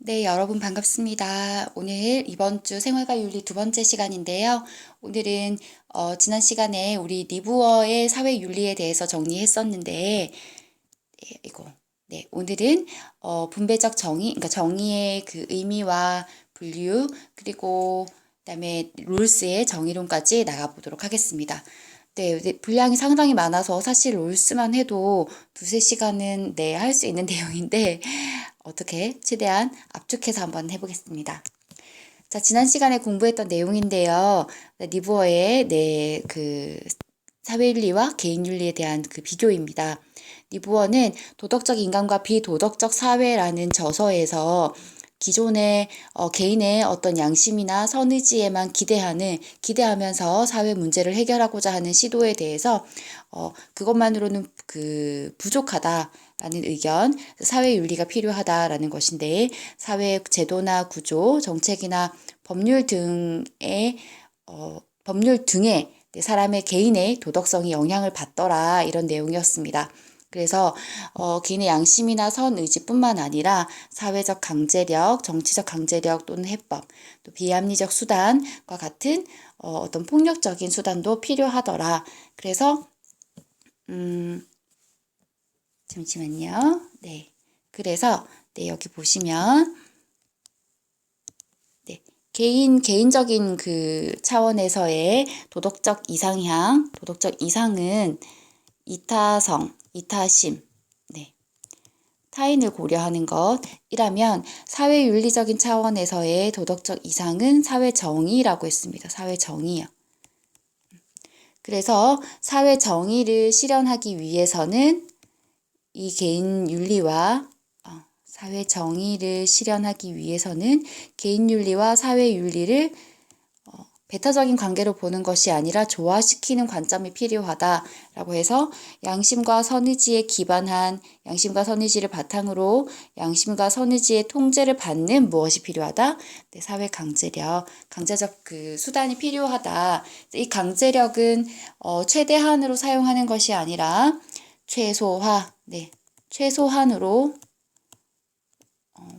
네, 여러분 반갑습니다. 오늘 이번 주 생활과 윤리 두 번째 시간인데요. 오늘은 지난 시간에 우리 리브어의 사회 윤리에 대해서 정리했었는데, 오늘은 분배적 정의, 그러니까 정의의 그 의미와 분류, 그리고 그다음에 롤스의 정의론까지 나가보도록 하겠습니다. 네, 분량이 상당히 많아서 사실 롤스만 해도 두세 시간은 할 수 있는 내용인데 어떻게 최대한 압축해서 한번 해보겠습니다. 자, 지난 시간에 공부했던 내용인데요. 리브어의 그 사회윤리와 개인윤리에 대한 그 비교입니다. 리브어는 도덕적 인간과 비도덕적 사회라는 저서에서 기존의 개인의 어떤 양심이나 선의지에만 기대하면서 사회 문제를 해결하고자 하는 시도에 대해서 그것만으로는 그 부족하다라는 의견, 사회 윤리가 필요하다라는 것인데, 사회 제도나 구조, 정책이나 법률 등의 사람의 개인의 도덕성이 영향을 받더라, 이런 내용이었습니다. 그래서 개인의 양심이나 선의지뿐만 아니라 사회적 강제력, 정치적 강제력 또는 해법, 또 비합리적 수단과 같은 어떤 폭력적인 수단도 필요하더라. 그래서 잠시만요. 네. 그래서 여기 보시면 개인적인 그 차원에서의 도덕적 이상은 이타성, 이타심, 타인을 고려하는 것이라면 사회윤리적인 차원에서의 도덕적 이상은 사회정의라고 했습니다. 사회정의요. 그래서 사회정의를 실현하기 위해서는 이 개인윤리와 개인윤리와 사회윤리를 배타적인 관계로 보는 것이 아니라 조화시키는 관점이 필요하다라고 해서 양심과 선의지를 바탕으로 양심과 선의지의 통제를 받는 무엇이 필요하다? 사회 강제적 그 수단이 필요하다. 이 강제력은 최대한으로 사용하는 것이 아니라 최소한으로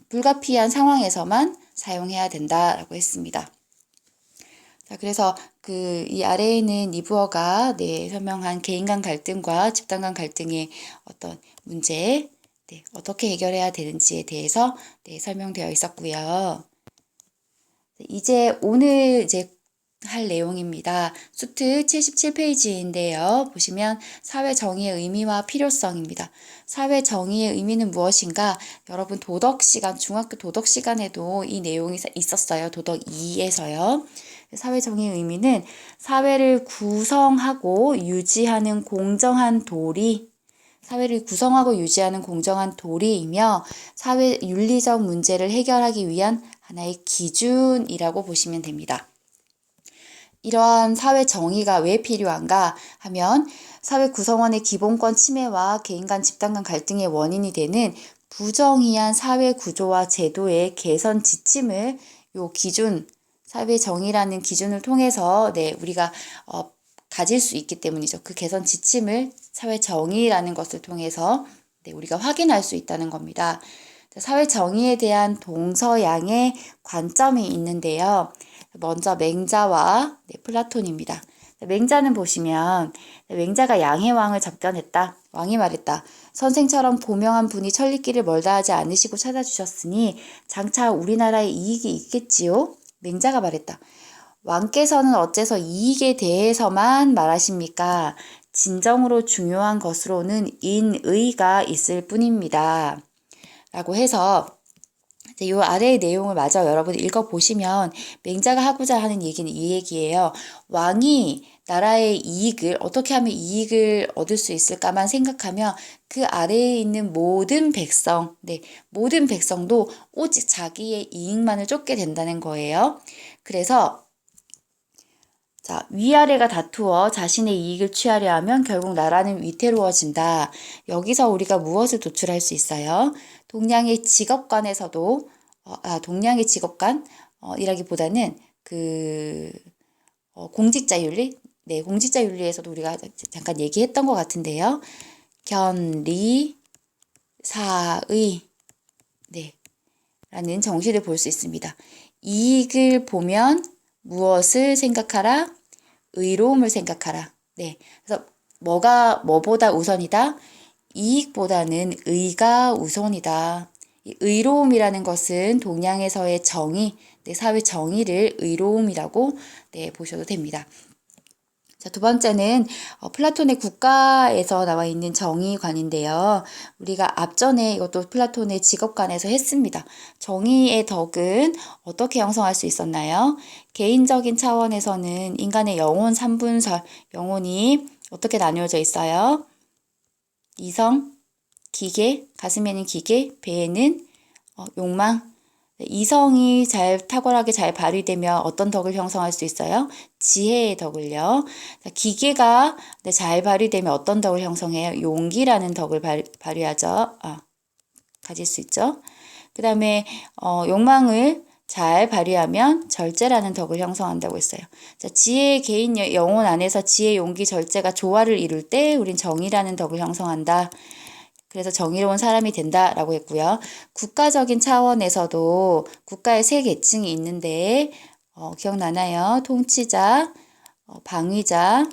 불가피한 상황에서만 사용해야 된다라고 했습니다. 자, 그래서 이 아래에는 리브어가 설명한 개인 간 갈등과 집단 간 갈등의 어떤 문제, 어떻게 해결해야 되는지에 대해서 설명되어 있었고요. 오늘 할 내용입니다. 수트 77페이지인데요. 보시면 사회 정의의 의미와 필요성입니다. 사회 정의의 의미는 무엇인가? 여러분 중학교 도덕 시간에도 이 내용이 있었어요. 도덕 2에서요. 사회 정의의 의미는 사회를 구성하고 유지하는 공정한 도리이며 사회 윤리적 문제를 해결하기 위한 하나의 기준이라고 보시면 됩니다. 이러한 사회 정의가 왜 필요한가 하면 사회 구성원의 기본권 침해와 개인 간 집단 간 갈등의 원인이 되는 부정의한 사회 구조와 제도의 개선 지침을 사회 정의라는 기준을 통해서 우리가 가질 수 있기 때문이죠. 그 개선 지침을 사회 정의라는 것을 통해서 우리가 확인할 수 있다는 겁니다. 사회 정의에 대한 동서양의 관점이 있는데요. 먼저 맹자와 플라톤입니다. 맹자는 보시면 맹자가 양의 왕을 접견했다. 왕이 말했다. 선생처럼 고명한 분이 천리길을 멀다 하지 않으시고 찾아주셨으니 장차 우리나라에 이익이 있겠지요? 맹자가 말했다. 왕께서는 어째서 이익에 대해서만 말하십니까? 진정으로 중요한 것으로는 인의가 있을 뿐입니다. 라고 해서 이 아래의 내용을 마저 여러분 읽어보시면 맹자가 하고자 하는 얘기는 이 얘기예요. 왕이 나라의 어떻게 하면 이익을 얻을 수 있을까만 생각하면 그 아래에 있는 모든 백성도 오직 자기의 이익만을 쫓게 된다는 거예요. 그래서 위아래가 다투어 자신의 이익을 취하려 하면 결국 나라는 위태로워진다. 여기서 우리가 무엇을 도출할 수 있어요? 동양의 직업관에서도 이라기보다는 공직자 윤리? 공직자 윤리에서도 우리가 잠깐 얘기했던 것 같은데요. 견리, 사의, 라는 정시를 볼 수 있습니다. 이익을 보면 무엇을 생각하라? 의로움을 생각하라. 네. 그래서 뭐보다 우선이다? 이익보다는 의가 우선이다. 이 의로움이라는 것은 동양에서의 정의, 사회 정의를 의로움이라고 보셔도 됩니다. 자, 두 번째는 플라톤의 국가에서 나와 있는 정의관인데요. 우리가 앞전에 이것도 플라톤의 직업관에서 했습니다. 정의의 덕은 어떻게 형성할 수 있었나요? 개인적인 차원에서는 인간의 영혼 3분설, 영혼이 어떻게 나누어져 있어요? 이성, 기계, 가슴에는 기계, 배에는 욕망. 이성이 탁월하게 잘 발휘되면 어떤 덕을 형성할 수 있어요? 지혜의 덕을요. 기계가 잘 발휘되면 어떤 덕을 형성해요? 용기라는 덕을 발휘하죠. 가질 수 있죠. 그 다음에 욕망을 잘 발휘하면 절제라는 덕을 형성한다고 했어요. 자, 지혜의 개인 영혼 안에서 지혜, 용기, 절제가 조화를 이룰 때 우린 정의라는 덕을 형성한다. 그래서 정의로운 사람이 된다라고 했고요. 국가적인 차원에서도 국가의 세 계층이 있는데 기억나나요? 통치자, 방위자,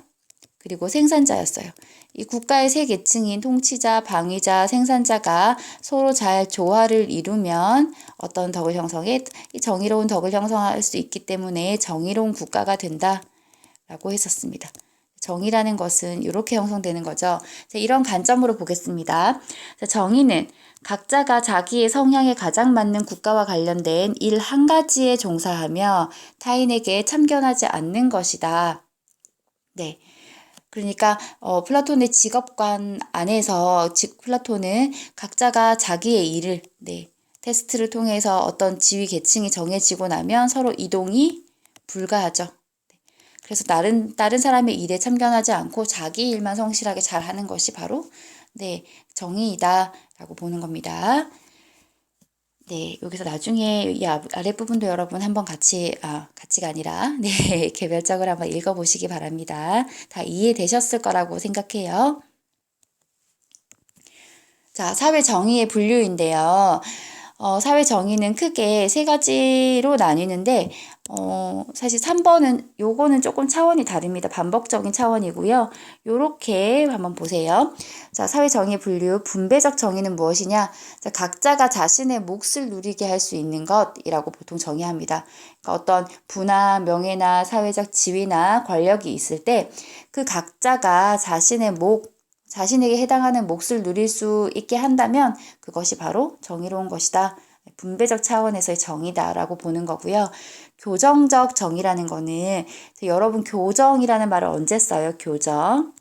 그리고 생산자였어요. 이 국가의 세 계층인 통치자, 방위자, 생산자가 서로 잘 조화를 이루면 어떤 덕을 형성해? 이 정의로운 덕을 형성할 수 있기 때문에 정의로운 국가가 된다라고 했었습니다. 정의라는 것은 이렇게 형성되는 거죠. 이런 관점으로 보겠습니다. 정의는 각자가 자기의 성향에 가장 맞는 국가와 관련된 일 한 가지에 종사하며 타인에게 참견하지 않는 것이다. 네. 그러니까 플라톤의 직업관 안에서 플라톤은 각자가 자기의 일을 테스트를 통해서 어떤 지위 계층이 정해지고 나면 서로 이동이 불가하죠. 그래서 다른 사람의 일에 참견하지 않고 자기 일만 성실하게 잘하는 것이 바로 정의이다라고 보는 겁니다. 네, 여기서 나중에 이 아랫부분도 여러분 한번 같이가 아니라 개별적으로 한번 읽어보시기 바랍니다. 다 이해되셨을 거라고 생각해요. 자, 사회 정의의 분류인데요. 사회 정의는 크게 세 가지로 나뉘는데 사실 3번은 요거는 조금 차원이 다릅니다. 반복적인 차원이고요. 요렇게 한번 보세요. 자, 사회 정의 분류, 분배적 정의는 무엇이냐? 자, 각자가 자신의 몫을 누리게 할 수 있는 것이라고 보통 정의합니다. 그러니까 어떤 부나 명예나 사회적 지위나 권력이 있을 때 그 각자가 자신에게 해당하는 몫을 누릴 수 있게 한다면 그것이 바로 정의로운 것이다. 분배적 차원에서의 정의다라고 보는 거고요. 교정적 정의라는 거는 여러분 교정이라는 말을 언제 써요? 교정.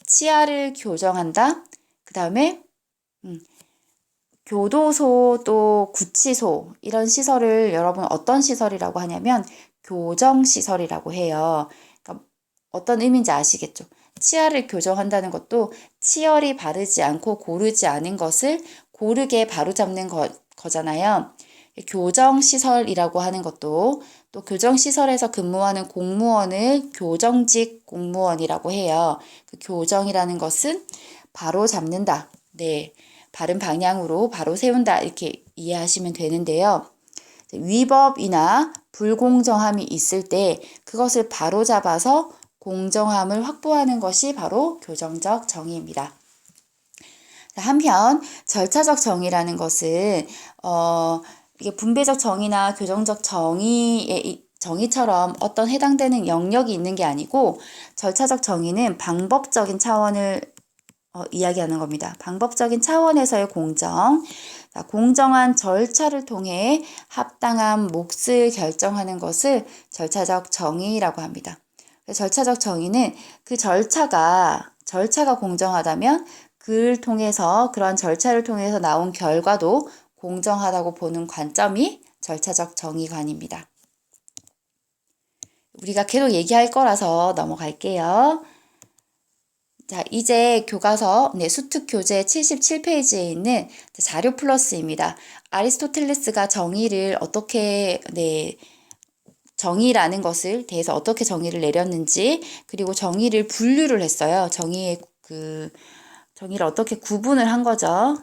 치아를 교정한다. 그 다음에 교도소 또 구치소 이런 시설을 여러분 어떤 시설이라고 하냐면 교정시설이라고 해요. 그러니까 어떤 의미인지 아시겠죠? 치아를 교정한다는 것도 치열이 바르지 않고 고르지 않은 것을 고르게 바로잡는 거잖아요. 교정시설이라고 하는 것도 또 교정시설에서 근무하는 공무원을 교정직 공무원이라고 해요. 그 교정이라는 것은 바로잡는다. 바른 방향으로 바로 세운다. 이렇게 이해하시면 되는데요. 위법이나 불공정함이 있을 때 그것을 바로잡아서 공정함을 확보하는 것이 바로 교정적 정의입니다. 한편 절차적 정의라는 것은 이게 분배적 정의나 교정적 정의처럼 어떤 해당되는 영역이 있는 게 아니고 절차적 정의는 방법적인 차원을 이야기하는 겁니다. 방법적인 차원에서의 공정, 공정한 절차를 통해 합당한 몫을 결정하는 것을 절차적 정의라고 합니다. 절차적 정의는 그 절차가 공정하다면 그러한 절차를 통해서 나온 결과도 공정하다고 보는 관점이 절차적 정의관입니다. 우리가 계속 얘기할 거라서 넘어갈게요. 자, 이제 교과서 수특 교재 77페이지에 있는 자료 플러스입니다. 아리스토텔레스가 정의를 어떻게 정의라는 것을 대해서 어떻게 정의를 내렸는지 그리고 정의를 분류를 했어요. 정의를 어떻게 구분을 한 거죠.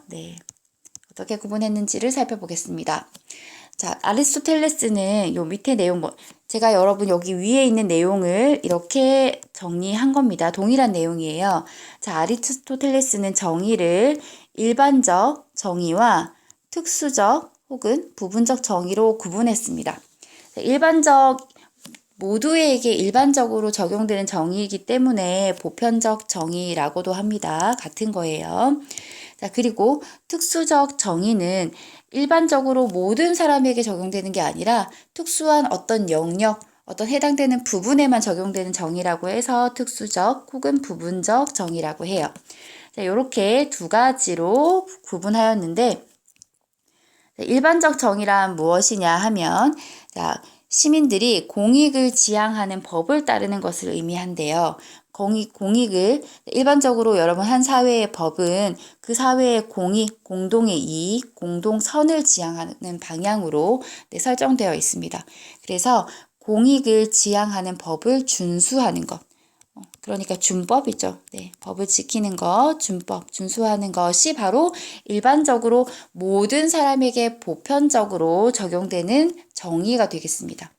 어떻게 구분했는지를 살펴보겠습니다. 자, 아리스토텔레스는 요 밑에 내용, 제가 여러분 여기 위에 있는 내용을 이렇게 정리한 겁니다. 동일한 내용이에요. 자, 아리스토텔레스는 정의를 일반적 정의와 특수적 혹은 부분적 정의로 구분했습니다. 일반적, 모두에게 일반적으로 적용되는 정의이기 때문에 보편적 정의라고도 합니다. 같은 거예요. 자, 그리고 특수적 정의는 일반적으로 모든 사람에게 적용되는 게 아니라 특수한 어떤 영역, 어떤 해당되는 부분에만 적용되는 정의라고 해서 특수적 혹은 부분적 정의라고 해요. 자, 이렇게 두 가지로 구분하였는데, 일반적 정의란 무엇이냐 하면, 자, 시민들이 공익을 지향하는 법을 따르는 것을 의미한대요. 공익을, 일반적으로 여러분 한 사회의 법은 그 사회의 공익, 공동의 이익, 공동선을 지향하는 방향으로 설정되어 있습니다. 그래서 공익을 지향하는 법을 준수하는 것. 그러니까 준법이죠. 네, 법을 지키는 것, 준법, 준수하는 것이 바로 일반적으로 모든 사람에게 보편적으로 적용되는 정의가 되겠습니다.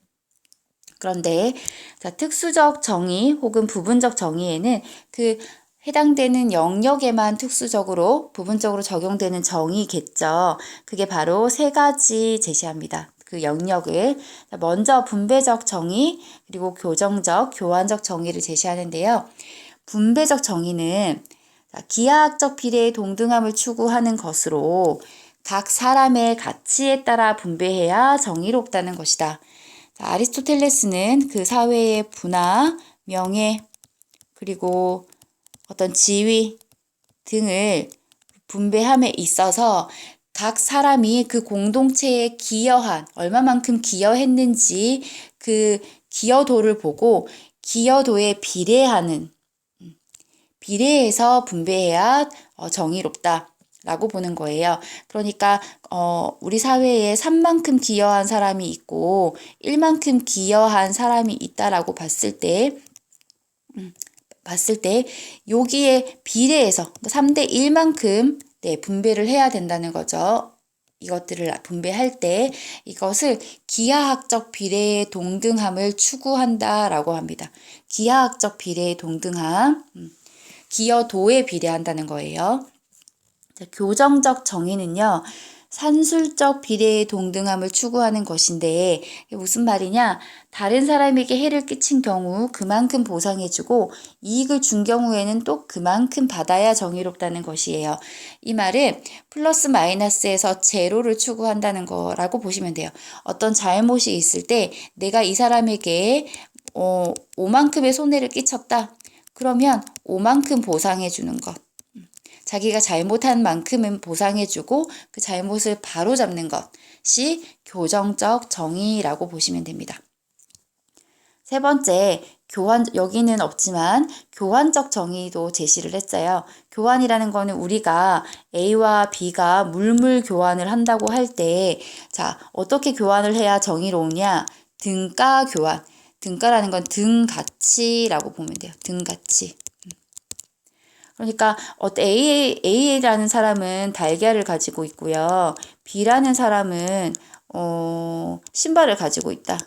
그런데 자, 특수적 정의 혹은 부분적 정의에는 그 해당되는 영역에만 특수적으로, 부분적으로 적용되는 정의겠죠. 그게 바로 세 가지 제시합니다. 그 영역을. 먼저 분배적 정의, 그리고 교정적, 교환적 정의를 제시하는데요. 분배적 정의는 기하학적 비례의 동등함을 추구하는 것으로 각 사람의 가치에 따라 분배해야 정의롭다는 것이다. 아리스토텔레스는 그 사회의 분화, 명예, 그리고 어떤 지위 등을 분배함에 있어서 각 사람이 그 공동체에 기여한, 얼마만큼 기여했는지 그 기여도를 보고 기여도에 비례해서 분배해야 정의롭다 라고 보는 거예요. 그러니까 우리 사회에 3만큼 기여한 사람이 있고 1만큼 기여한 사람이 있다라고 봤을 때 여기에 비례해서 3대 1만큼 분배를 해야 된다는 거죠. 이것들을 분배할 때 이것을 기하학적 비례의 동등함을 추구한다라고 합니다. 기하학적 비례의 동등함, 기여도에 비례한다는 거예요. 교정적 정의는요, 산술적 비례의 동등함을 추구하는 것인데, 무슨 말이냐? 다른 사람에게 해를 끼친 경우 그만큼 보상해주고 이익을 준 경우에는 또 그만큼 받아야 정의롭다는 것이에요. 이 말은 플러스 마이너스에서 제로를 추구한다는 거라고 보시면 돼요. 어떤 잘못이 있을 때 내가 이 사람에게 5만큼의 손해를 끼쳤다. 그러면 5만큼 보상해주는 것. 자기가 잘못한 만큼은 보상해주고 그 잘못을 바로잡는 것이 교정적 정의라고 보시면 됩니다. 세 번째, 여기는 없지만 교환적 정의도 제시를 했어요. 교환이라는 거는 우리가 A와 B가 물물 교환을 한다고 할 때, 자, 어떻게 교환을 해야 정의로우냐? 등가 교환. 등가라는 건 등가치라고 보면 돼요. 등가치. 그러니까 A라는 사람은 달걀을 가지고 있고요. B라는 사람은 신발을 가지고 있다.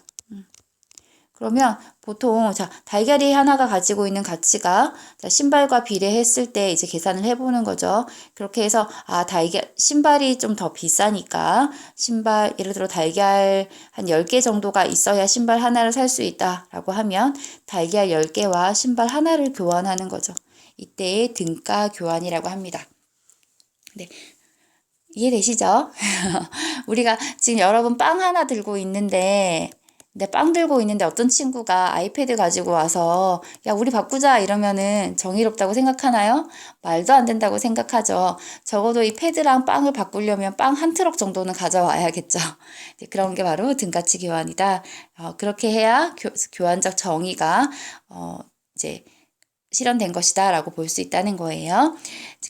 그러면 보통 달걀이 하나가 가지고 있는 가치가 신발과 비례했을 때 이제 계산을 해보는 거죠. 그렇게 해서 신발이 좀 더 비싸니까 신발 예를 들어 달걀 한 10개 정도가 있어야 신발 하나를 살 수 있다라고 하면 달걀 10개와 신발 하나를 교환하는 거죠. 이때의 등가 교환이라고 합니다. 네. 이해되시죠? 우리가 지금 여러분 빵 하나 들고 있는데 빵 들고 있는데 어떤 친구가 아이패드 가지고 와서 야 우리 바꾸자 이러면은 정의롭다고 생각하나요? 말도 안 된다고 생각하죠. 적어도 이 패드랑 빵을 바꾸려면 빵 한 트럭 정도는 가져와야겠죠. 그런 게 바로 등가치 교환이다. 그렇게 해야 교환적 정의가 이제 실현된 것이다 라고 볼 수 있다는 거예요.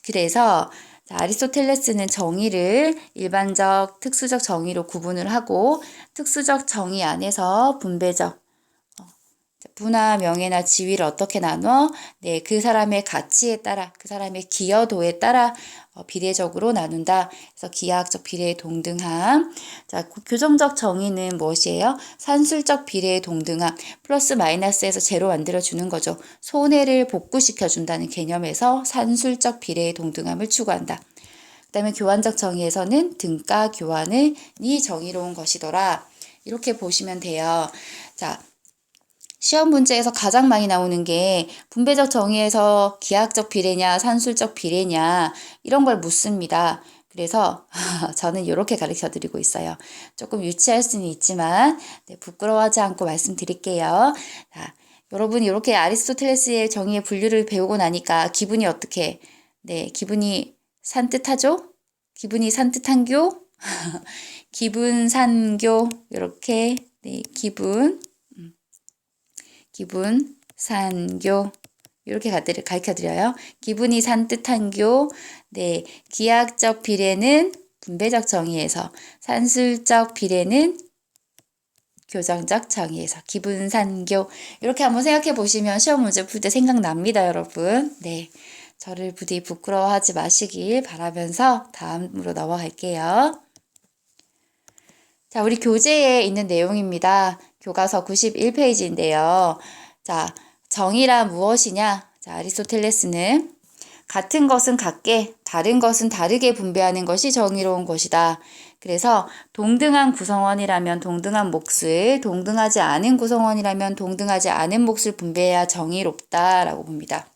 그래서 아리스토텔레스는 정의를 일반적, 특수적 정의로 구분을 하고 특수적 정의 안에서 분배적, 부나 명예나 지위를 어떻게 나눠? 네, 그 사람의 가치에 따라, 그 사람의 기여도에 따라 비례적으로 나눈다. 그래서 기하학적 비례의 동등함. 자, 교정적 정의는 무엇이에요? 산술적 비례의 동등함. 플러스 마이너스에서 제로 만들어주는 거죠. 손해를 복구시켜준다는 개념에서 산술적 비례의 동등함을 추구한다. 그 다음에 교환적 정의에서는 등가 교환이 정의로운 것이더라. 이렇게 보시면 돼요. 자, 시험 문제에서 가장 많이 나오는 게 분배적 정의에서 기하학적 비례냐, 산술적 비례냐 이런 걸 묻습니다. 그래서 저는 이렇게 가르쳐 드리고 있어요. 조금 유치할 수는 있지만 부끄러워하지 않고 말씀드릴게요. 자, 여러분 이렇게 아리스토텔레스의 정의의 분류를 배우고 나니까 기분이 어떻게? 네, 기분이 산뜻하죠? 기분이 산뜻한교? 기분 산교 이렇게 네, 기분 산교 이렇게 가르쳐 드려요. 기분이 산뜻한교. 네, 기하학적 비례는 분배적 정의에서, 산술적 비례는 교정적 정의에서 기분 산교. 이렇게 한번 생각해 보시면 시험 문제 풀 때 생각납니다, 여러분. 네. 저를 부디 부끄러워하지 마시길 바라면서 다음으로 넘어갈게요. 자, 우리 교재에 있는 내용입니다. 교과서 91페이지인데요. 자, 정의란 무엇이냐? 자, 아리스토텔레스는 같은 것은 같게, 다른 것은 다르게 분배하는 것이 정의로운 것이다. 그래서 동등한 구성원이라면 동등한 몫을, 동등하지 않은 구성원이라면 동등하지 않은 몫을 분배해야 정의롭다라고 봅니다.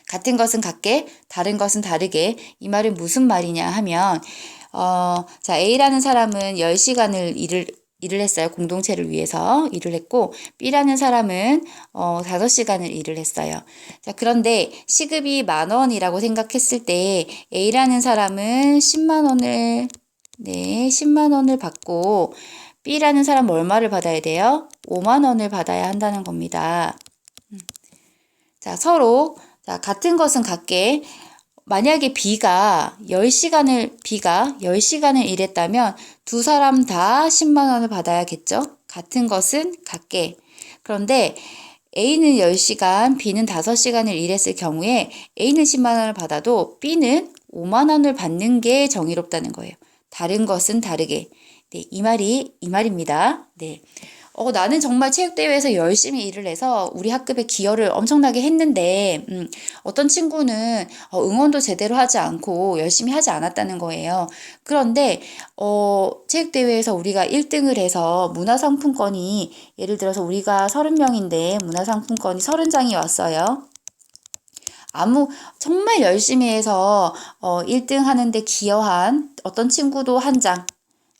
같은 것은 같게, 다른 것은 다르게. 이 말은 무슨 말이냐 하면 자, A라는 사람은 10시간을 일을 했어요. 공동체를 위해서 일을 했고, B라는 사람은 5시간을 일을 했어요. 자, 그런데 시급이 10,000원이라고 생각했을 때 A라는 사람은 100,000원을 네, 100,000원을 받고 B라는 사람은 얼마를 받아야 돼요? 50,000원을 받아야 한다는 겁니다. 자, 서로 자, 같은 것은 같게 만약에 B가 10시간을 일했다면 두 사람 다 10만 원을 받아야겠죠? 같은 것은 같게. 그런데 A는 10시간, B는 5시간을 일했을 경우에 A는 10만 원을 받아도 B는 5만 원을 받는 게 정의롭다는 거예요. 다른 것은 다르게. 네, 이 말입니다. 네. 나는 정말 체육대회에서 열심히 일을 해서 우리 학급에 기여를 엄청나게 했는데, 어떤 친구는 응원도 제대로 하지 않고 열심히 하지 않았다는 거예요. 그런데, 체육대회에서 우리가 1등을 해서 문화상품권이, 예를 들어서 우리가 30명인데 문화상품권이 30장이 왔어요. 정말 열심히 해서 1등 하는데 기여한 어떤 친구도 한 장,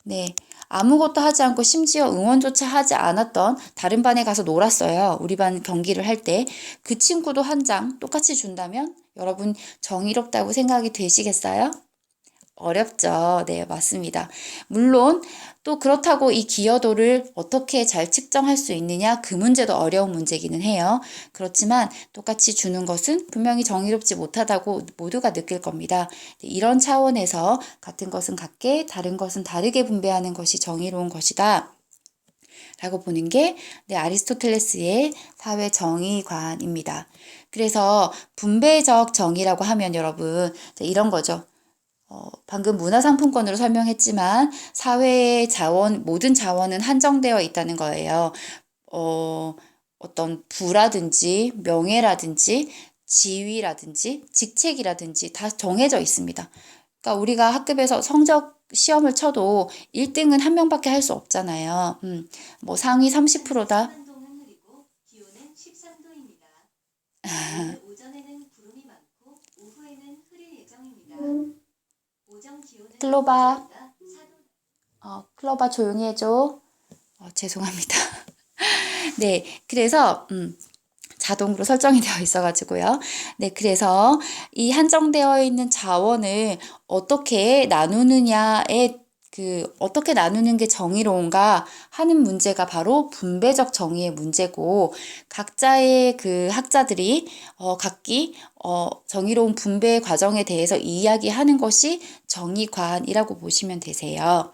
네. 아무것도 하지 않고 심지어 응원조차 하지 않았던 다른 반에 가서 놀았어요. 우리 반 경기를 할 때. 그 친구도 한 장 똑같이 준다면 여러분 정의롭다고 생각이 되시겠어요? 어렵죠. 네, 맞습니다. 물론 또 그렇다고 이 기여도를 어떻게 잘 측정할 수 있느냐? 그 문제도 어려운 문제기는 해요. 그렇지만 똑같이 주는 것은 분명히 정의롭지 못하다고 모두가 느낄 겁니다. 이런 차원에서 같은 것은 같게, 다른 것은 다르게 분배하는 것이 정의로운 것이다. 라고 보는 게 아리스토텔레스의 사회 정의관입니다. 그래서 분배적 정의라고 하면 여러분 이런 거죠. 방금 문화상품권으로 설명했지만 사회의 모든 자원은 한정되어 있다는 거예요. 어떤 부라든지 명예라든지 지위라든지 직책이라든지 다 정해져 있습니다. 그러니까 우리가 학급에서 성적 시험을 쳐도 1등은 한 명밖에 할 수 없잖아요. 뭐 상위 30%다. 한동은 흐리고 기온은 13도입니다. 오늘 오전에는 구름이 많고 오후에는 흐릴 예정입니다. 오전 기온은 클로바. 4도. 클로바 조용히 해줘. 죄송합니다. 네, 그래서 자동으로 설정이 되어 있어가지고요. 네, 그래서 이 한정되어 있는 자원을 어떻게 어떻게 나누는 게 정의로운가 하는 문제가 바로 분배적 정의의 문제고, 각자의 그 학자들이 각기 정의로운 분배 과정에 대해서 이야기하는 것이 정의관이라고 보시면 되세요.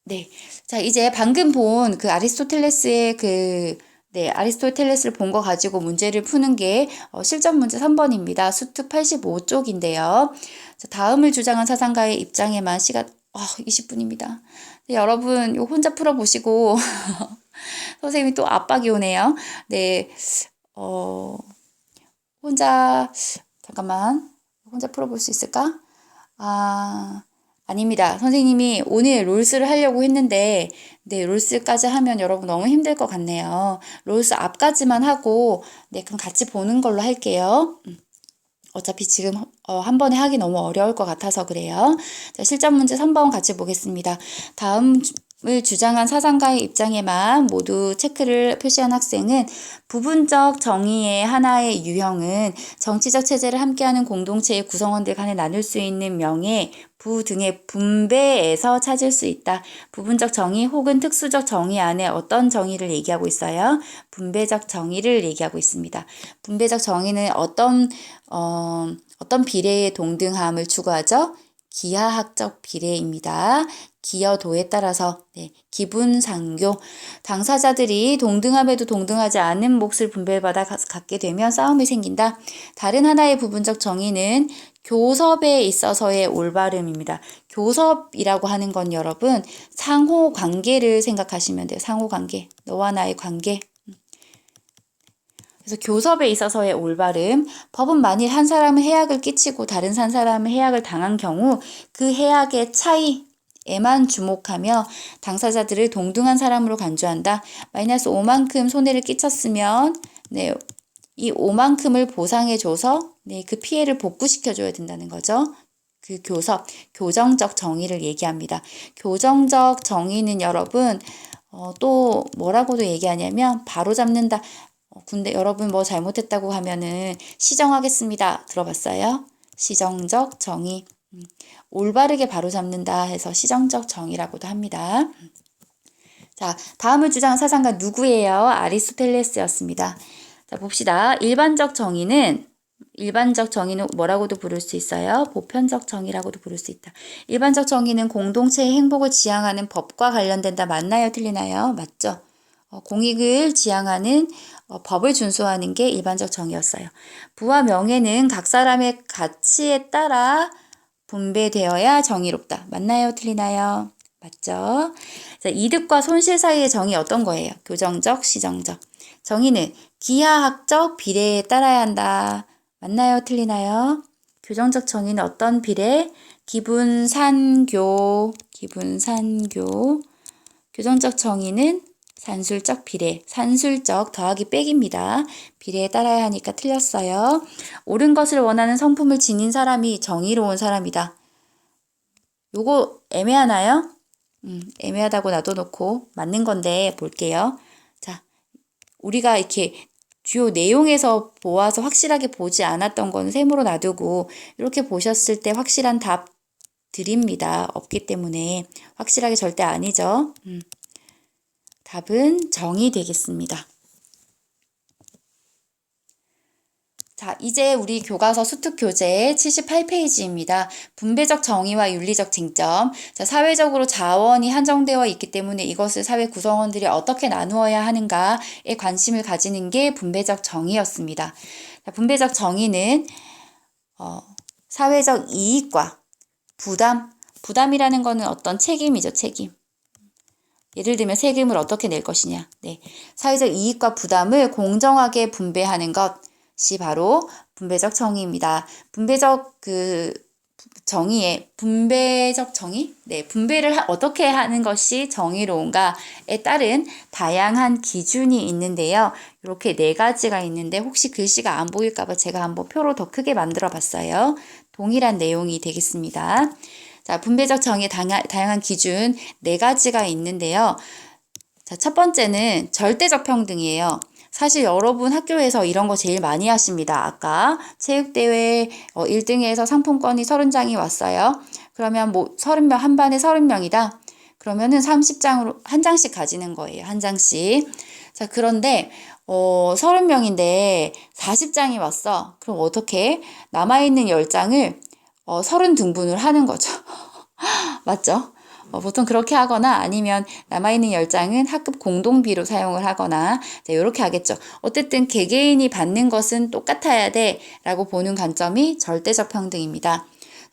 네. 자, 이제 방금 본 그 아리스토텔레스의 그 네, 아리스토텔레스를 본 거 가지고 문제를 푸는 게 실전 문제 3번입니다. 수특 85쪽인데요. 다음을 주장한 사상가의 입장에만 시간 20분입니다. 네, 여러분 이거 혼자 풀어보시고 선생님이 또 압박이 오네요. 네, 혼자 잠깐만 혼자 풀어볼 수 있을까? 아닙니다. 선생님이 오늘 롤스를 하려고 했는데 네, 롤스까지 하면 여러분 너무 힘들 것 같네요. 롤스 앞까지만 하고 네, 그럼 같이 보는 걸로 할게요. 어차피 지금 한 번에 하기 너무 어려울 것 같아서 그래요. 자, 실전 문제 3번 같이 보겠습니다. 다음을 주장한 사상가의 입장에만 모두 체크를 표시한 학생은 부분적 정의의 하나의 유형은 정치적 체제를 함께하는 공동체의 구성원들 간에 나눌 수 있는 명예, 부 등의 분배에서 찾을 수 있다. 부분적 정의 혹은 특수적 정의 안에 어떤 정의를 얘기하고 있어요? 분배적 정의를 얘기하고 있습니다. 분배적 정의는 어떤 비례의 동등함을 추구하죠? 기하학적 비례입니다. 기여도에 따라서 기분상교, 당사자들이 동등함에도 동등하지 않은 몫을 분배받아 갖게 되면 싸움이 생긴다. 다른 하나의 부분적 정의는 교섭에 있어서의 올바름입니다. 교섭이라고 하는 건 여러분 상호관계를 생각하시면 돼요. 상호관계, 너와 나의 관계. 그래서 교섭에 있어서의 올바름, 법은 만일 한 사람은 해악을 끼치고 다른 한 사람은 해악을 당한 경우 그 해악의 차이에만 주목하며 당사자들을 동등한 사람으로 간주한다. 마이너스 5만큼 손해를 끼쳤으면 이 5만큼을 보상해줘서 그 피해를 복구시켜줘야 된다는 거죠. 그 교섭, 교정적 정의를 얘기합니다. 교정적 정의는 여러분 또 뭐라고도 얘기하냐면 바로잡는다. 근데 여러분 뭐 잘못했다고 하면은 시정하겠습니다. 들어봤어요? 시정적 정의. 올바르게 바로잡는다 해서 시정적 정의라고도 합니다. 자, 다음을 주장한 사상가 누구예요? 아리스토텔레스였습니다. 자, 봅시다. 일반적 정의는 뭐라고도 부를 수 있어요? 보편적 정의라고도 부를 수 있다. 일반적 정의는 공동체의 행복을 지향하는 법과 관련된다. 맞나요? 틀리나요? 맞죠? 공익을 지향하는 법을 준수하는 게 일반적 정의였어요. 부와 명예는 각 사람의 가치에 따라 분배되어야 정의롭다. 맞나요? 틀리나요? 맞죠? 자, 이득과 손실 사이의 정의 어떤 거예요? 교정적, 시정적. 정의는 기하학적 비례에 따라야 한다. 맞나요? 틀리나요? 교정적 정의는 어떤 비례? 기분산교. 교정적 정의는 산술적 비례, 산술적 더하기 빼기입니다. 비례에 따라야 하니까 틀렸어요. 옳은 것을 원하는 성품을 지닌 사람이 정의로운 사람이다. 요거 애매하나요? 애매하다고 놔둬놓고 맞는 건데 볼게요. 자, 우리가 이렇게 주요 내용에서 보아서 확실하게 보지 않았던 건 세모로 놔두고 이렇게 보셨을 때 확실한 답 드립니다. 없기 때문에 확실하게 절대 아니죠. 답은 정이 되겠습니다. 자, 이제 우리 교과서 수특교재 78페이지입니다. 분배적 정의와 윤리적 쟁점. 자, 사회적으로 자원이 한정되어 있기 때문에 이것을 사회 구성원들이 어떻게 나누어야 하는가에 관심을 가지는 게 분배적 정의였습니다. 자, 분배적 정의는 사회적 이익과 부담이라는 것은 어떤 책임이죠, 책임. 예를 들면 세금을 어떻게 낼 것이냐. 사회적 이익과 부담을 공정하게 분배하는 것이 바로 분배적 정의입니다. 분배적 정의? 분배를 어떻게 하는 것이 정의로운가에 따른 다양한 기준이 있는데요. 이렇게 4가지가 있는데 혹시 글씨가 안 보일까봐 제가 한번 표로 더 크게 만들어 봤어요. 동일한 내용이 되겠습니다. 자, 분배적 정의의 다양한 기준 4가지가 있는데요. 자, 첫 번째는 절대적 평등이에요. 사실 여러분 학교에서 이런 거 제일 많이 하십니다. 아까 체육대회 1등에서 상품권이 30장이 왔어요. 그러면 뭐 30명, 한 반에 30명이다. 그러면은 30장으로 한 장씩 가지는 거예요. 한 장씩. 자, 그런데 30명인데 40장이 왔어. 그럼 어떻게? 남아있는 10장을 30등분을 하는 거죠. 맞죠? 보통 그렇게 하거나 아니면 남아있는 10장은 학급 공동비로 사용을 하거나 이렇게 하겠죠. 어쨌든 개개인이 받는 것은 똑같아야 돼 라고 보는 관점이 절대적 평등입니다.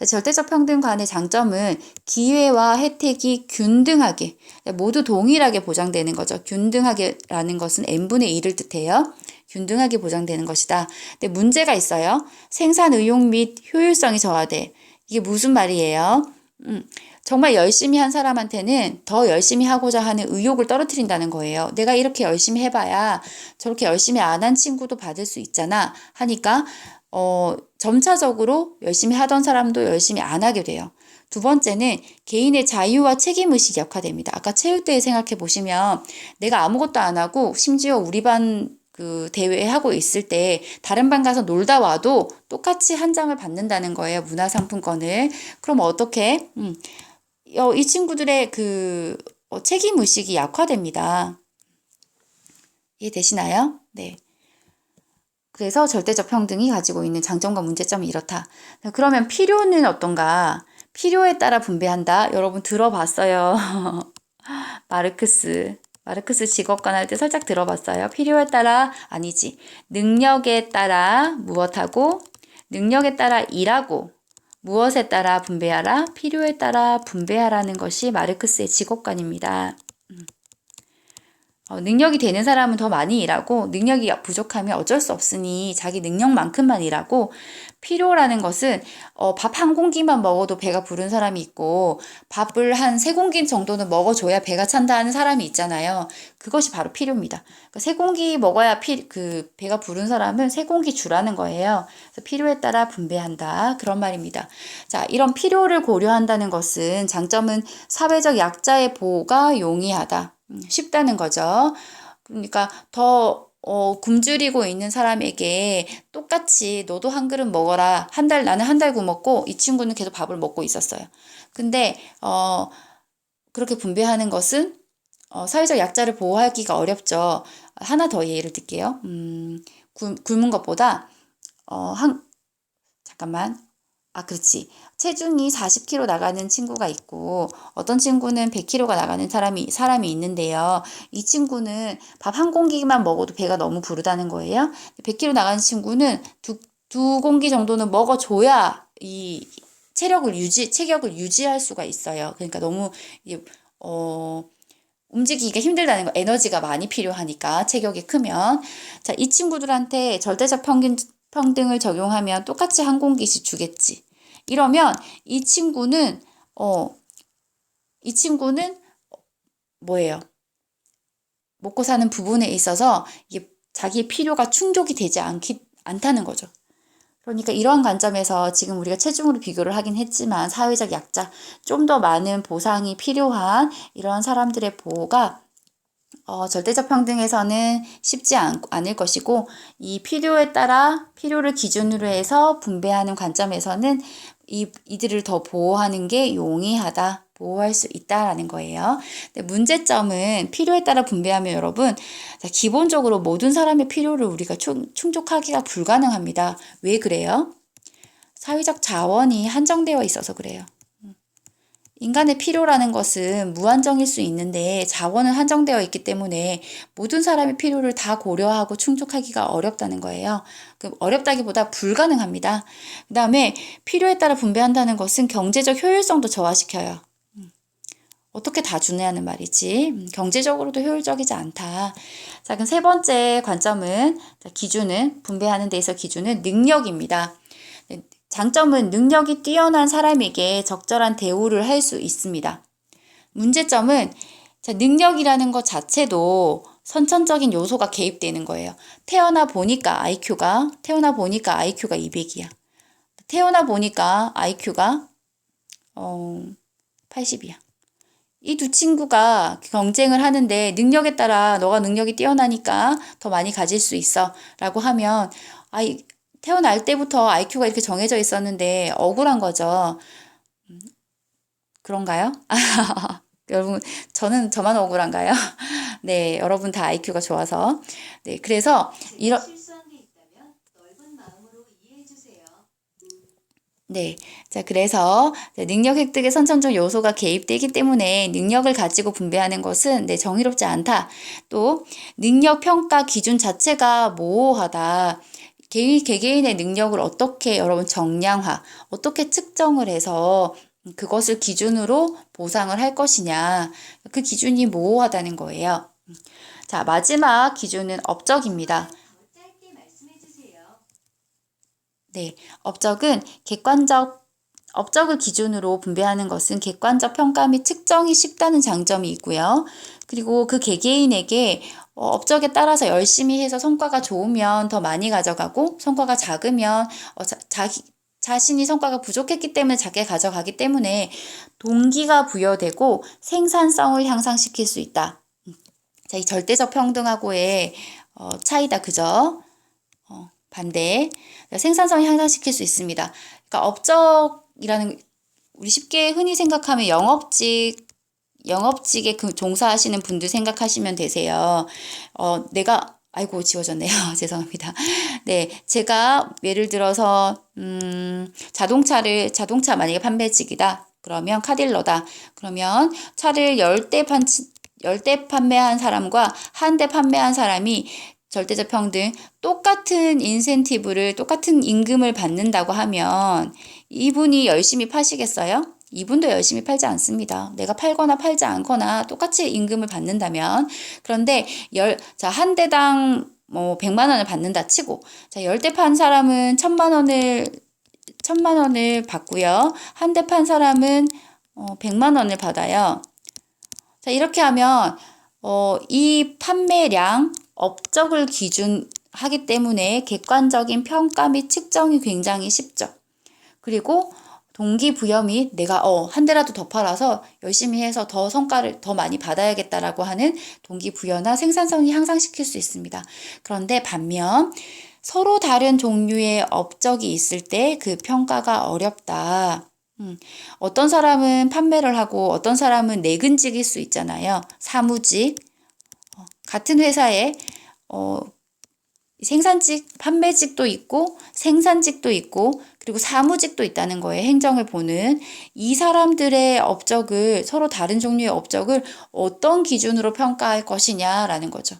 절대적 평등관의 장점은 기회와 혜택이 균등하게, 모두 동일하게 보장되는 거죠. 균등하게라는 것은 n분의 1을 뜻해요. 균등하게 보장되는 것이다. 근데 문제가 있어요. 생산 의욕 및 효율성이 저하돼. 이게 무슨 말이에요? 정말 열심히 한 사람한테는 더 열심히 하고자 하는 의욕을 떨어뜨린다는 거예요. 내가 이렇게 열심히 해봐야 저렇게 열심히 안 한 친구도 받을 수 있잖아 하니까 점차적으로 열심히 하던 사람도 열심히 안 하게 돼요. 두 번째는 개인의 자유와 책임의식이 약화됩니다. 아까 체육대회 생각해 보시면 내가 아무것도 안 하고 심지어 우리 반 그 대회 하고 있을 때 다른 반 가서 놀다 와도 똑같이 한 장을 받는다는 거예요. 문화상품권을. 그럼 어떻게? 이 친구들의 책임의식이 약화됩니다. 이해되시나요? 네. 그래서 절대적 평등이 가지고 있는 장점과 문제점이 이렇다. 그러면 필요는 어떤가? 필요에 따라 분배한다. 여러분 들어봤어요. 마르크스 직업관 할 때 살짝 들어봤어요. 필요에 따라 아니지. 능력에 따라 무엇하고 능력에 따라 일하고 무엇에 따라 분배하라. 필요에 따라 분배하라는 것이 마르크스의 직업관입니다. 능력이 되는 사람은 더 많이 일하고 능력이 부족하면 어쩔 수 없으니 자기 능력만큼만 일하고 필요라는 것은 밥 한 공기만 먹어도 배가 부른 사람이 있고 밥을 한 3공기 정도는 먹어줘야 배가 찬다 하는 사람이 있잖아요. 그것이 바로 필요입니다. 그러니까 3공기 먹어야 배가 부른 사람은 3공기 주라는 거예요. 그래서 필요에 따라 분배한다. 그런 말입니다. 자, 이런 필요를 고려한다는 것은 장점은 사회적 약자의 보호가 용이하다. 쉽다는 거죠. 그러니까 더 굶주리고 있는 사람에게 똑같이 너도 한 그릇 먹어라. 나는 한 달 굶었고 이 친구는 계속 밥을 먹고 있었어요. 근데 그렇게 분배하는 것은 사회적 약자를 보호하기가 어렵죠. 하나 더 예를 들게요. 굶은 것보다 잠깐만. 그렇지. 체중이 40kg 나가는 친구가 있고 어떤 친구는 100kg가 나가는 사람이 있는데요. 이 친구는 밥 한 공기만 먹어도 배가 너무 부르다는 거예요. 100kg 나가는 친구는 두 공기 정도는 먹어줘야 이 체격을 유지할 수가 있어요. 그러니까 너무 움직이기가 힘들다는 거. 에너지가 많이 필요하니까 체격이 크면. 자, 이 친구들한테 절대적 평등을 적용하면 똑같이 한 공기씩 주겠지. 이러면 이 친구는 뭐예요? 먹고 사는 부분에 있어서 이게 자기의 필요가 충족이 되지 않다는 거죠. 그러니까 이러한 관점에서 지금 우리가 체중으로 비교를 하긴 했지만 사회적 약자, 좀 더 많은 보상이 필요한 이런 사람들의 보호가 절대적 평등에서는 쉽지 않을 것이고 이 필요에 따라 필요를 기준으로 해서 분배하는 관점에서는 이들을 더 보호하는 게 용이하다. 보호할 수 있다라는 거예요. 근데 문제점은 필요에 따라 분배하면 여러분 기본적으로 모든 사람의 필요를 우리가 충족하기가 불가능합니다. 왜 그래요? 사회적 자원이 한정되어 있어서 그래요. 인간의 필요라는 것은 무한정일 수 있는데 자원은 한정되어 있기 때문에 모든 사람의 필요를 다 고려하고 충족하기가 어렵다는 거예요. 어렵다기보다 불가능합니다. 그 다음에 필요에 따라 분배한다는 것은 경제적 효율성도 저하시켜요. 어떻게 다 주냐는 말이지. 경제적으로도 효율적이지 않다. 자, 그럼 세 번째 관점은 분배하는 데 있어 기준은 능력입니다. 장점은 능력이 뛰어난 사람에게 적절한 대우를 할 수 있습니다. 문제점은 능력이라는 것 자체도 선천적인 요소가 개입되는 거예요. 태어나 보니까 IQ가 200이야. 태어나 보니까 IQ가 80이야. 이 두 친구가 경쟁을 하는데 능력에 따라 너가 능력이 뛰어나니까 더 많이 가질 수 있어 라고 하면 태어날 때부터 IQ가 이렇게 정해져 있었는데 억울한 거죠. 그런가요? 여러분, 저만 억울한가요? 네, 여러분 다 IQ가 좋아서. 네, 그래서 실수한 게 있다면 넓은 마음으로 이해해 주세요. 네. 자, 그래서 능력 획득에 선천적 요소가 개입되기 때문에 능력을 가지고 분배하는 것은 정의롭지 않다. 또 능력 평가 기준 자체가 모호하다. 개개인의 능력을 어떻게 여러분 정량화, 어떻게 측정을 해서 그것을 기준으로 보상을 할 것이냐. 그 기준이 모호하다는 거예요. 자, 마지막 기준은 업적입니다. 더 짧게 말씀해 주세요. 네, 업적을 기준으로 분배하는 것은 객관적 평가 및 측정이 쉽다는 장점이 있고요. 그리고 그 개개인에게 업적에 따라서 열심히 해서 성과가 좋으면 더 많이 가져가고, 성과가 작으면 자신이 성과가 부족했기 때문에 작게 가져가기 때문에 동기가 부여되고 생산성을 향상시킬 수 있다. 자, 이 절대적 평등하고의 차이다. 그죠? 반대. 생산성을 향상시킬 수 있습니다. 그러니까 업적이라는 우리 쉽게 흔히 생각하면 영업직에 종사하시는 분들 생각하시면 되세요. 아이고, 지워졌네요. 죄송합니다. 네, 제가 예를 들어서 자동차 만약에 판매직이다. 그러면 카딜러다. 그러면 차를 10대 판매한 사람과 한 대 판매한 사람이 절대적 평등, 똑같은 똑같은 임금을 받는다고 하면 이분이 열심히 파시겠어요? 이분도 열심히 팔지 않습니다. 내가 팔거나 팔지 않거나 똑같이 임금을 받는다면. 그런데 한 대당 100만 원을 받는다 치고, 자, 10대 판 사람은 1,000만 원을 받고요. 한 대 판 사람은 100만 원을 받아요. 자, 이렇게 하면 이 판매량, 업적을 기준하기 때문에 객관적인 평가 및 측정이 굉장히 쉽죠. 그리고 동기부여 및 내가 한 대라도 더 팔아서 열심히 해서 더 성과를 더 많이 받아야겠다라고 하는 동기부여나 생산성이 향상시킬 수 있습니다. 그런데 반면 서로 다른 종류의 업적이 있을 때 그 평가가 어렵다. 어떤 사람은 판매를 하고 어떤 사람은 내근직일 수 있잖아요. 사무직. 같은 회사에 판매직도 있고 생산직도 있고 그리고 사무직도 있다는 거예요. 행정을 보는 이 사람들의 업적을 서로 다른 종류의 업적을 어떤 기준으로 평가할 것이냐라는 거죠.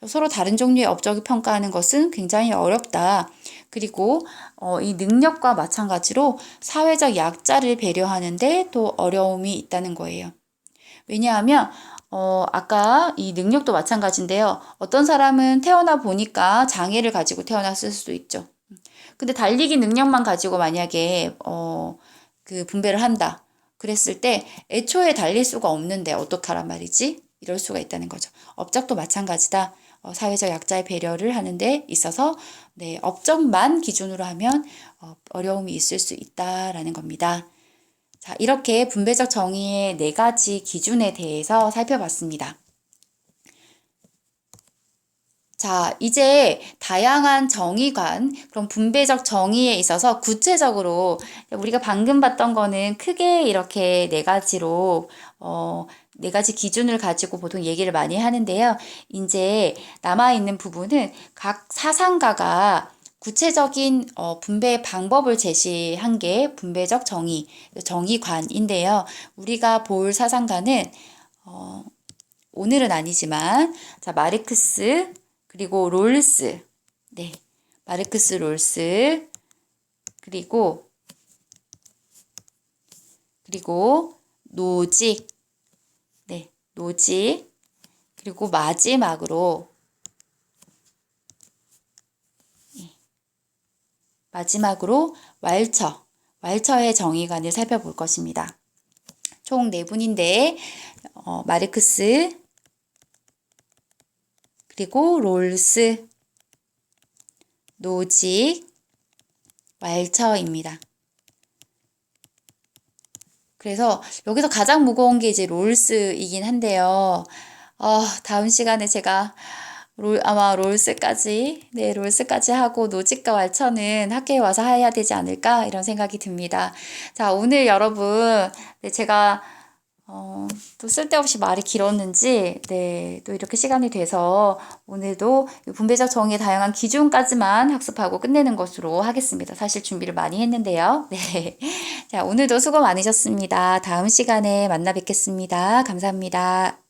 서로 다른 종류의 업적을 평가하는 것은 굉장히 어렵다. 그리고 이 능력과 마찬가지로 사회적 약자를 배려하는데 또 어려움이 있다는 거예요. 왜냐하면 아까 이 능력도 마찬가지인데요. 어떤 사람은 태어나 보니까 장애를 가지고 태어났을 수도 있죠. 근데 달리기 능력만 가지고 만약에 그 분배를 한다. 그랬을 때 애초에 달릴 수가 없는데 어떡하란 말이지? 이럴 수가 있다는 거죠. 업적도 마찬가지다. 사회적 약자의 배려를 하는 데 있어서 업적만 기준으로 하면 어려움이 있을 수 있다라는 겁니다. 자, 이렇게 분배적 정의의 4가지 기준에 대해서 살펴봤습니다. 자, 이제 다양한 정의관, 그럼 분배적 정의에 있어서 구체적으로 우리가 방금 봤던 거는 크게 이렇게 4가지로 4가지 기준을 가지고 보통 얘기를 많이 하는데요. 이제 남아있는 부분은 각 사상가가 구체적인 분배 방법을 제시한 게 분배적 정의관인데요. 우리가 볼 사상가는 오늘은 아니지만 자, 마르크스 그리고 롤스, 마르크스 롤스 그리고 노직, 노직 그리고 마지막으로 왈처의 정의관을 살펴볼 것입니다. 총 4분인데 마르크스, 그리고 롤스, 노직, 왈처입니다. 그래서 여기서 가장 무거운 게 이제 롤스이긴 한데요. 다음 시간에 제가 아마 롤스까지 하고 노직과 왈처는 학교에 와서 해야 되지 않을까 이런 생각이 듭니다. 자, 오늘 여러분 제가 또 쓸데없이 말이 길었는지, 네, 또 이렇게 시간이 돼서 오늘도 이 분배적 정의의 다양한 기준까지만 학습하고 끝내는 것으로 하겠습니다. 사실 준비를 많이 했는데요. 네. 자, 오늘도 수고 많으셨습니다. 다음 시간에 만나 뵙겠습니다. 감사합니다.